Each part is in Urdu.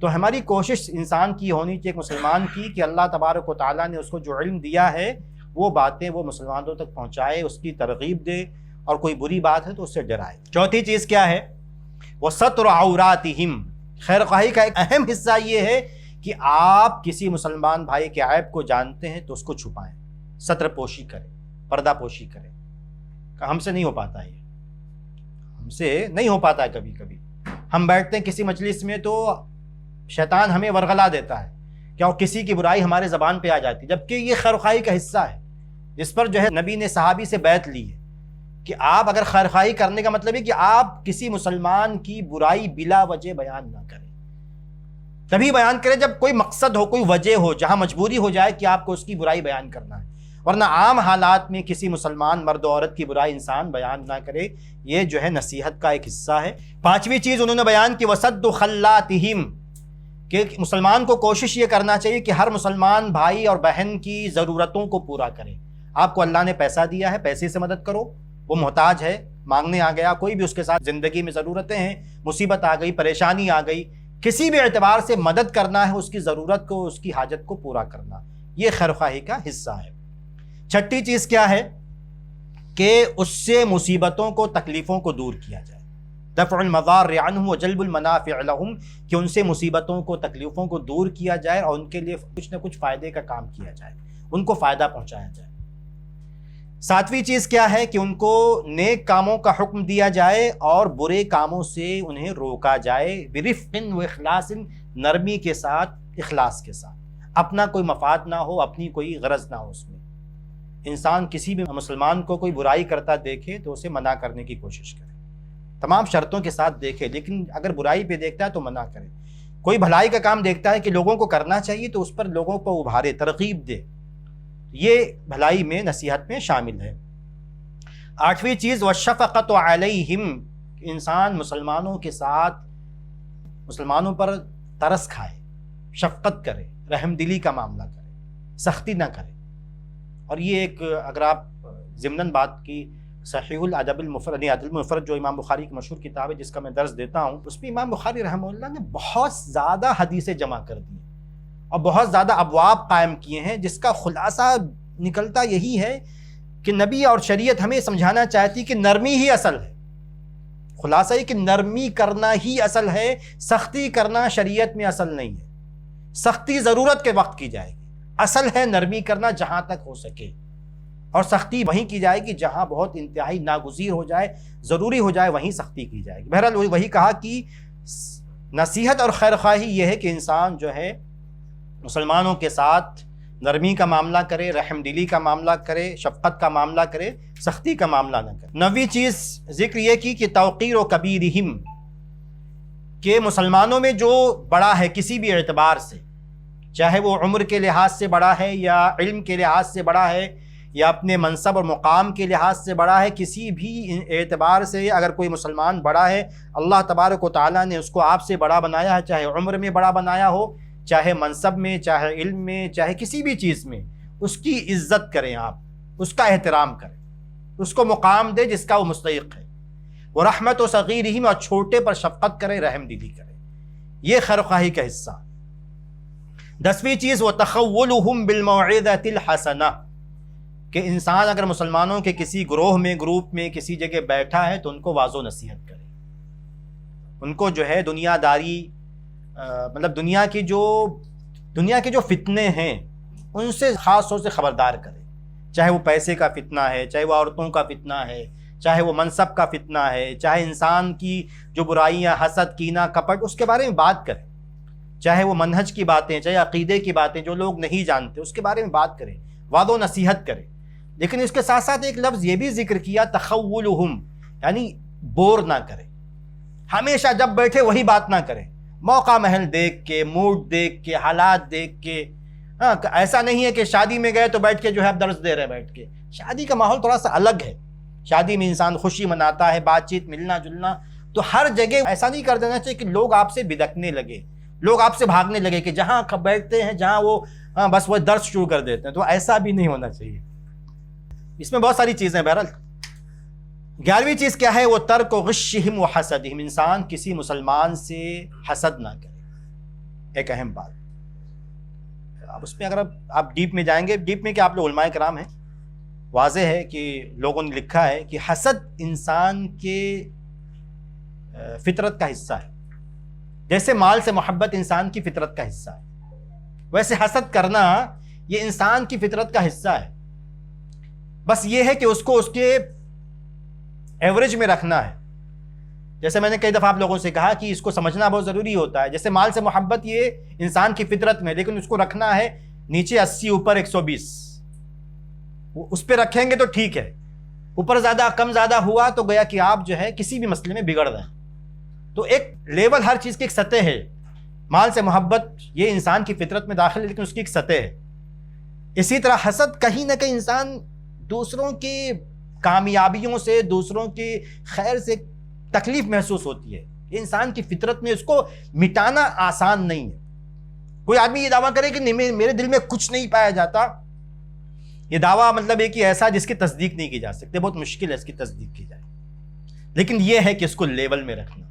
تو ہماری کوشش انسان کی ہونی چاہیے، مسلمان کی، کہ اللہ تبارک و تعالیٰ نے اس کو جو علم دیا ہے وہ باتیں وہ مسلمانوں تک پہنچائے، اس کی ترغیب دے، اور کوئی بری بات ہے تو اس سے ڈرائے۔ چوتھی چیز کیا ہے؟ وَسَتْرُ عَوْرَاتِهِمْ، خیر خواہی کا ایک اہم حصہ یہ ہے کہ آپ کسی مسلمان بھائی کے عیب کو جانتے ہیں تو اس کو چھپائیں، ستر پوشی کریں، پردہ پوشی کریں۔ ہم سے نہیں ہو پاتا، یہ ہم سے نہیں ہو پاتا ہے۔ کبھی کبھی ہم بیٹھتے ہیں کسی مجلس میں تو شیطان ہمیں ورغلا دیتا ہے کہ اور کسی کی برائی ہمارے زبان پہ آ جاتی ہے، جبکہ یہ خیر خواہی کا حصہ ہے، جس پر جو ہے نبی نے صحابی سے بیعت لی ہے کہ آپ اگر خیر خواہی کرنے کا مطلب ہے کہ آپ کسی مسلمان کی برائی بلا وجہ بیان نہ کریں، تبھی بیان کریں جب کوئی مقصد ہو، کوئی وجہ ہو، جہاں مجبوری ہو جائے کہ آپ کو اس کی برائی بیان کرنا ہے، ورنہ عام حالات میں کسی مسلمان مرد و عورت کی برائی انسان بیان نہ کرے۔ یہ جو ہے نصیحت کا ایک حصہ ہے۔ پانچویں چیز انہوں نے بیان کی وَسَدُّ خَلَّاتِهِمْ، کہ مسلمان کو کوشش یہ کرنا چاہیے کہ ہر مسلمان بھائی اور بہن کی ضرورتوں کو پورا کرے۔ آپ کو اللہ نے پیسہ دیا ہے، پیسے سے مدد کرو، وہ محتاج ہے، مانگنے آ گیا، کوئی بھی اس کے ساتھ زندگی میں ضرورتیں ہیں، مصیبت آ گئی، پریشانی آ گئی، کسی بھی اعتبار سے مدد کرنا ہے، اس کی ضرورت کو، اس کی حاجت کو پورا کرنا، یہ خیر خواہی کا حصہ ہے۔ چھٹی چیز کیا ہے؟ کہ اس سے مصیبتوں کو، تکلیفوں کو دور کیا جائے، دفع المضار عنہم وجلب المنافع لہم، کہ ان سے مصیبتوں کو، تکلیفوں کو دور کیا جائے اور ان کے لیے کچھ نہ کچھ فائدے کا کام کیا جائے، ان کو فائدہ پہنچایا جائے۔ ساتویں چیز کیا ہے؟ کہ ان کو نیک کاموں کا حکم دیا جائے اور برے کاموں سے انہیں روکا جائے، برفق و اخلاص، نرمی کے ساتھ، اخلاص کے ساتھ، اپنا کوئی مفاد نہ ہو، اپنی کوئی غرض نہ ہو اس میں۔ انسان کسی بھی مسلمان کو کوئی برائی کرتا دیکھے تو اسے منع کرنے کی کوشش کرے، تمام شرطوں کے ساتھ دیکھے، لیکن اگر برائی پہ دیکھتا ہے تو منع کرے۔ کوئی بھلائی کا کام دیکھتا ہے کہ لوگوں کو کرنا چاہیے تو اس پر لوگوں کو ابھارے، ترغیب دے، یہ بھلائی میں، نصیحت میں شامل ہے۔ آٹھویں چیز وَالشَّفَقَةُ عَلَيْهِمْ، انسان مسلمانوں کے ساتھ، مسلمانوں پر ترس کھائے، شفقت کرے، رحم دلی کا معاملہ کرے، سختی نہ کرے۔ اور یہ ایک، اگر آپ ضمناً بات کی، صحیح الادب المفرد، ادب المفرد جو امام بخاری کی مشہور کتاب ہے جس کا میں درس دیتا ہوں، اس میں امام بخاری رحمہ اللہ نے بہت زیادہ حدیثیں جمع کر دی اور بہت زیادہ ابواب قائم کیے ہیں، جس کا خلاصہ نکلتا یہی ہے کہ نبی اور شریعت ہمیں سمجھانا چاہتی کہ نرمی ہی اصل ہے۔ خلاصہ یہ کہ نرمی کرنا ہی اصل ہے، سختی کرنا شریعت میں اصل نہیں ہے۔ سختی ضرورت کے وقت کی جائے گی، اصل ہے نرمی کرنا جہاں تک ہو سکے، اور سختی وہیں کی جائے گی جہاں بہت انتہائی ناگزیر ہو جائے، ضروری ہو جائے، وہیں سختی کی جائے گی۔ بہرحال وہی کہا کہ نصیحت اور خیر خواہی یہ ہے کہ انسان جو ہے مسلمانوں کے ساتھ نرمی کا معاملہ کرے، رحم دلی کا معاملہ کرے، شفقت کا معاملہ کرے، سختی کا معاملہ نہ کرے۔ نویں چیز ذکر یہ کی کہ توقیر و کبیرہم، کہ مسلمانوں میں جو بڑا ہے کسی بھی اعتبار سے، چاہے وہ عمر کے لحاظ سے بڑا ہے یا علم کے لحاظ سے بڑا ہے یا اپنے منصب اور مقام کے لحاظ سے بڑا ہے، کسی بھی اعتبار سے اگر کوئی مسلمان بڑا ہے، اللہ تبارک و تعالیٰ نے اس کو آپ سے بڑا بنایا ہے، چاہے عمر میں بڑا بنایا ہو، چاہے منصب میں، چاہے علم میں، چاہے کسی بھی چیز میں، اس کی عزت کریں، آپ اس کا احترام کریں، اس کو مقام دے جس کا وہ مستحق ہے۔ وہ رحمت و صغیرہم، اور چھوٹے پر شفقت کرے، رحم دلی کرے، یہ خیر خواہی کا حصہ۔ 10ویں چیز وَتَخَوُّلُهُمْ بِالْمَوْعِظَةِ الْحَسَنَةِ، کہ انسان اگر مسلمانوں کے کسی گروہ میں، گروپ میں، کسی جگہ بیٹھا ہے تو ان کو واعظ و نصیحت کرے، ان کو جو ہے دنیا داری، مطلب دنیا کے جو فتنے ہیں ان سے خاص طور سے خبردار کرے، چاہے وہ پیسے کا فتنہ ہے، چاہے وہ عورتوں کا فتنہ ہے، چاہے وہ منصب کا فتنہ ہے، چاہے انسان کی جو برائیاں، حسد، کینہ، کپٹ، اس کے بارے میں بات کرے، چاہے وہ منہج کی باتیں، چاہے عقیدے کی باتیں جو لوگ نہیں جانتے اس کے بارے میں بات کرے، وعظ و نصیحت کرے۔ لیکن اس کے ساتھ ساتھ ایک لفظ یہ بھی ذکر کیا تخولہم، یعنی بور نہ کرے، ہمیشہ جب بیٹھے وہی بات نہ کرے، موقع محل دیکھ کے، موڈ دیکھ کے، حالات دیکھ کے۔ ایسا نہیں ہے کہ شادی میں گئے تو بیٹھ کے جو ہے اب درس دے رہے، بیٹھ کے، شادی کا ماحول تھوڑا سا الگ ہے، شادی میں انسان خوشی مناتا ہے، بات چیت، ملنا جلنا، تو ہر جگہ ایسا نہیں کر دینا چاہیے کہ لوگ آپ سے بدکنے لگے، لوگ آپ سے بھاگنے لگے، کہ جہاں بیٹھتے ہیں جہاں وہ بس وہ درس شروع کر دیتے ہیں، تو ایسا بھی نہیں ہونا چاہیے۔ اس میں بہت ساری چیزیں، بہرحال 11ویں چیز کیا ہے؟ وہ ترک غشہم و حسدہم، انسان کسی مسلمان سے حسد نہ کرے، ایک اہم بات. اب اس میں اگر آپ ڈیپ میں جائیں گے، ڈیپ میں کہ آپ لوگ علماء کرام ہیں، واضح ہے کہ لوگوں نے لکھا ہے کہ حسد انسان کے فطرت کا حصہ ہے. جیسے مال سے محبت انسان کی فطرت کا حصہ ہے، ویسے حسد کرنا یہ انسان کی فطرت کا حصہ ہے. بس یہ ہے کہ اس کو اس کے ایوریج میں رکھنا ہے. جیسے میں نے کئی دفعہ آپ لوگوں سے کہا کہ اس کو سمجھنا بہت ضروری ہوتا ہے. جیسے مال سے محبت یہ انسان کی فطرت میں، لیکن اس کو رکھنا ہے نیچے 80 اوپر 120. اس پہ رکھیں گے تو ٹھیک ہے، اوپر زیادہ کم زیادہ ہوا تو گویا کہ آپ جو ہے کسی بھی مسئلے میں بگڑ رہے ہیں. تو ایک لیول، ہر چیز کی ایک سطح ہے. مال سے محبت یہ انسان کی فطرت میں داخل ہے، لیکن اس کی ایک سطح ہے. اسی طرح حسد کہیں نہ کہیں انسان دوسروں کی کامیابیوں سے، دوسروں کی خیر سے تکلیف محسوس ہوتی ہے. یہ انسان کی فطرت میں، اس کو مٹانا آسان نہیں ہے. کوئی آدمی یہ دعویٰ کرے کہ میرے دل میں کچھ نہیں پایا جاتا، یہ دعویٰ مطلب ایک ایسا جس کی تصدیق نہیں کی جا سکتی. بہت مشکل ہے اس کی تصدیق کی جائے. لیکن یہ ہے کہ اس کو لیول میں رکھنا،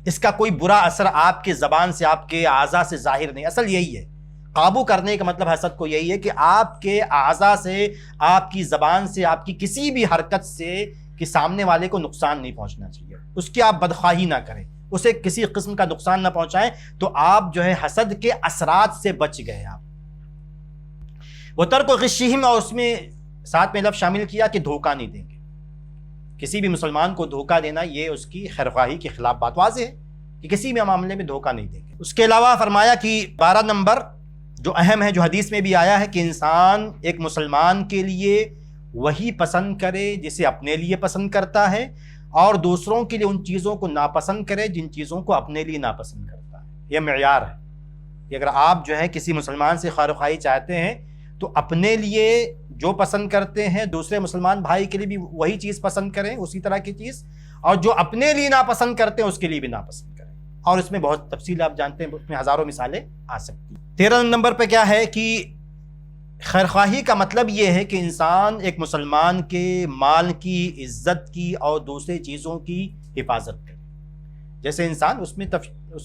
اس کا کوئی برا اثر آپ کے زبان سے، آپ کے اعضاء سے ظاہر نہیں. اصل یہی ہے قابو کرنے کا مطلب حسد کو، یہی ہے کہ آپ کے اعضاء سے، آپ کی زبان سے، آپ کی کسی بھی حرکت سے کہ سامنے والے کو نقصان نہیں پہنچنا چاہیے. اس کی آپ بدخواہی نہ کریں، اسے کسی قسم کا نقصان نہ پہنچائیں، تو آپ جو ہے حسد کے اثرات سے بچ گئے. آپ وہ ترک و غشہم، اور اس میں ساتھ میں لفظ شامل کیا کہ دھوکہ نہیں دیں گے. کسی بھی مسلمان کو دھوکہ دینا یہ اس کی خیرخواہی کے خلاف بات. واضح ہے کہ کسی بھی معاملے میں دھوکہ نہیں دیں گے. اس کے علاوہ فرمایا کہ 12 نمبر جو اہم ہے، جو حدیث میں بھی آیا ہے، کہ انسان ایک مسلمان کے لیے وہی پسند کرے جسے اپنے لیے پسند کرتا ہے، اور دوسروں کے لیے ان چیزوں کو ناپسند کرے جن چیزوں کو اپنے لیے ناپسند کرتا ہے. یہ معیار ہے کہ اگر آپ جو ہے کسی مسلمان سے خیرخواہی چاہتے ہیں تو اپنے لیے جو پسند کرتے ہیں دوسرے مسلمان بھائی کے لیے بھی وہی چیز پسند کریں، اسی طرح کی چیز، اور جو اپنے لیے ناپسند کرتے ہیں اس کے لیے بھی ناپسند کریں. اور اس میں بہت تفصیل آپ جانتے ہیں، اس میں ہزاروں مثالیں آ سکتی ہیں. 13 نمبر پہ کیا ہے کہ خیرخواہی کا مطلب یہ ہے کہ انسان ایک مسلمان کے مال کی، عزت کی اور دوسرے چیزوں کی حفاظت کرے. جیسے انسان اس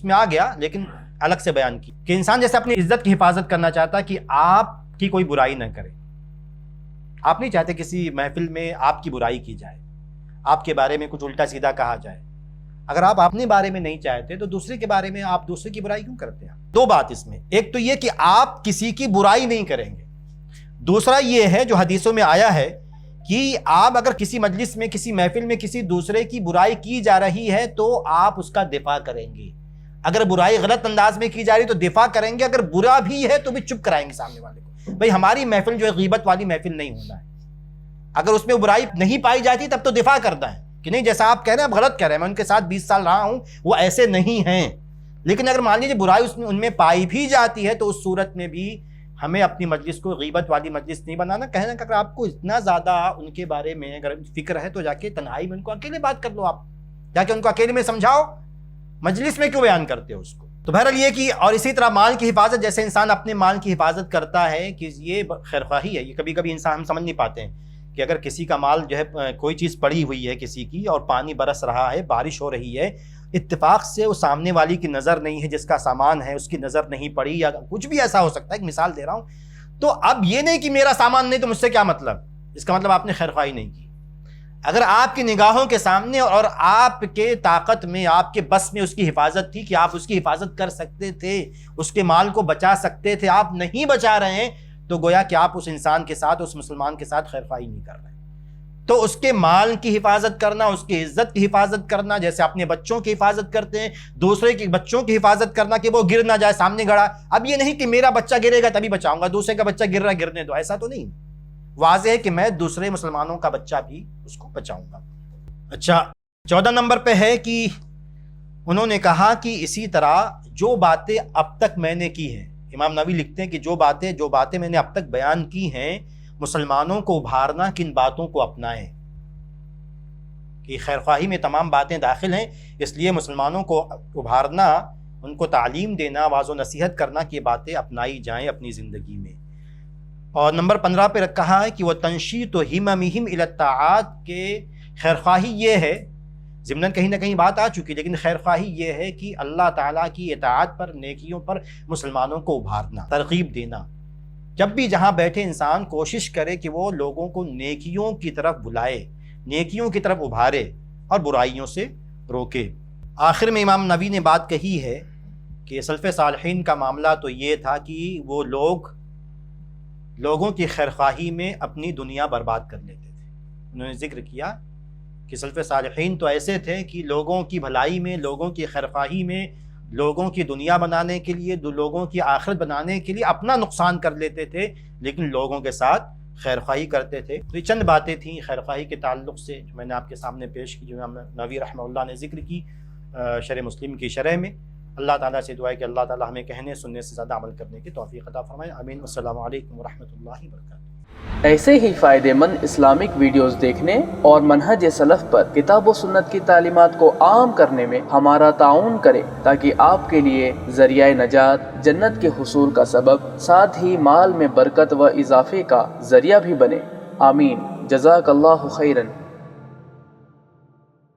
میں آ گیا، لیکن الگ سے بیان کی کہ انسان جیسے اپنی عزت کی حفاظت کرنا چاہتا کہ آپ کی کوئی برائی نہ کرے. آپ نہیں چاہتے کسی محفل میں آپ کی برائی کی جائے، آپ کے بارے میں کچھ الٹا سیدھا کہا جائے. اگر آپ اپنے بارے میں نہیں چاہتے تو دوسرے کے بارے میں آپ دوسرے کی برائی کیوں کرتے ہیں؟ دو بات اس میں، ایک تو یہ کہ آپ کسی کی برائی نہیں کریں گے، دوسرا یہ ہے جو حدیثوں میں آیا ہے کہ آپ اگر کسی مجلس میں، کسی محفل میں کسی دوسرے کی برائی کی جا رہی ہے تو آپ اس کا دفاع کریں گے. اگر برائی غلط انداز میں کی جا رہی تو دفاع کریں گے، اگر برا بھی ہے تو بھی چپ کرائیں گے سامنے والے کو. بھئی ہماری محفل جو ہے غیبت والی محفل نہیں ہونا ہے. اگر اس میں برائی نہیں پائی جاتی تب تو دفاع کرنا ہے کہ نہیں، جیسا آپ کہہ رہے ہیں آپ غلط کہہ رہے ہیں، میں ان کے ساتھ 20 سال رہا ہوں، وہ ایسے نہیں ہیں. لیکن اگر مان لیجیے برائی ان میں پائی بھی جاتی ہے تو اس صورت میں بھی ہمیں اپنی مجلس کو غیبت والی مجلس نہیں بنانا. کہنا کہ اگر آپ کو اتنا زیادہ ان کے بارے میں اگر فکر ہے تو جا کے تنہائی میں ان کو اکیلے بات کر لو. آپ جا کے ان کو اکیلے میں سمجھاؤ، مجلس میں کیوں بیان کرتے ہو اس کو؟ تو بہرحال یہ کہ، اور اسی طرح مال کی حفاظت، جیسے انسان اپنے مال کی حفاظت کرتا ہے کہ یہ خیرخواہی ہے. یہ کبھی کبھی انسان ہم سمجھ نہیں پاتے ہیں کہ اگر کسی کا مال جو ہے کوئی چیز پڑی ہوئی ہے کسی کی، اور پانی برس رہا ہے، بارش ہو رہی ہے، اتفاق سے وہ سامنے والی کی نظر نہیں ہے، جس کا سامان ہے اس کی نظر نہیں پڑی، یا کچھ بھی ایسا ہو سکتا ہے، ایک مثال دے رہا ہوں. تو اب یہ نہیں کہ میرا سامان نہیں تو مجھ سے کیا مطلب، اس کا مطلب آپ نے خیرخواہی نہیں کی. اگر آپ کی نگاہوں کے سامنے اور آپ کے طاقت میں، آپ کے بس میں اس کی حفاظت تھی کہ آپ اس کی حفاظت کر سکتے تھے، اس کے مال کو بچا سکتے تھے، آپ نہیں بچا رہے ہیں، تو گویا کہ آپ اس انسان کے ساتھ، اس مسلمان کے ساتھ خیرخواہی نہیں کر رہے. تو اس کے مال کی حفاظت کرنا، اس کی عزت کی حفاظت کرنا، جیسے اپنے بچوں کی حفاظت کرتے ہیں، دوسرے کے بچوں کی حفاظت کرنا کہ وہ گر نہ جائے، سامنے گڑا. اب یہ نہیں کہ میرا بچہ گرے گا تبھی بچاؤں گا، دوسرے کا بچہ گر رہا گرنے دو، ایسا تو نہیں. واضح ہے کہ میں دوسرے مسلمانوں کا بچہ بھی اس کو بچاؤں گا. اچھا، 14 نمبر پہ ہے کہ انہوں نے کہا کہ اسی طرح جو باتیں اب تک میں نے کی ہیں، امام نووی لکھتے ہیں کہ جو باتیں میں نے اب تک بیان کی ہیں، مسلمانوں کو ابھارنا کن باتوں کو اپنائیں. کہ خیرخواہی میں تمام باتیں داخل ہیں، اس لیے مسلمانوں کو ابھارنا، ان کو تعلیم دینا، واعظ و نصیحت کرنا کہ یہ باتیں اپنائی جائیں اپنی زندگی میں. اور نمبر 15 پہ کہا ہے کہ وہ تنشیط و ہممہم الی الطاعات، کے خیرخواہی یہ ہے ضمناً کہیں نہ کہیں بات آ چکی، لیکن خیر خواہی یہ ہے کہ اللہ تعالیٰ کی اطاعت پر، نیکیوں پر مسلمانوں کو ابھارنا، ترغیب دینا۔ جب بھی جہاں بیٹھے انسان کوشش کرے کہ وہ لوگوں کو نیکیوں کی طرف بلائے، نیکیوں کی طرف ابھارے اور برائیوں سے روکے۔ آخر میں امام نووی نے بات کہی ہے کہ سلف صالحین کا معاملہ تو یہ تھا کہ وہ لوگوں کی خیرخواہی میں اپنی دنیا برباد کر لیتے تھے۔ انہوں نے ذکر کیا کہ سلف صالحین تو ایسے تھے کہ لوگوں کی بھلائی میں، لوگوں کی خیرخواہی میں، لوگوں کی دنیا بنانے کے لیے، لوگوں کی آخرت بنانے کے لیے اپنا نقصان کر لیتے تھے، لیکن لوگوں کے ساتھ خیرخواہی کرتے تھے۔ تو یہ چند باتیں تھیں خیرخواہی کے تعلق سے جو میں نے آپ کے سامنے پیش کی، جو امام نووی رحمہ اللہ نے ذکر کی شرح مسلم کی شرح میں۔ اللہ تعالیٰ سے دعا ہے کہ اللہ تعالیٰ ہمیں کہنے سننے سے زیادہ عمل کرنے کی توفیق عطا فرمائے، آمین۔ السلام علیکم ورحمۃ اللہ وبرکاتہ۔ ایسے ہی فائدہ مند اسلامک ویڈیوز دیکھنے اور منہج سلف پر کتاب و سنت کی تعلیمات کو عام کرنے میں ہمارا تعاون کریں، تاکہ آپ کے لیے ذریعہ نجات، جنت کے حصول کا سبب، ساتھ ہی مال میں برکت و اضافے کا ذریعہ بھی بنے، آمین۔ جزاک اللہ خیراً۔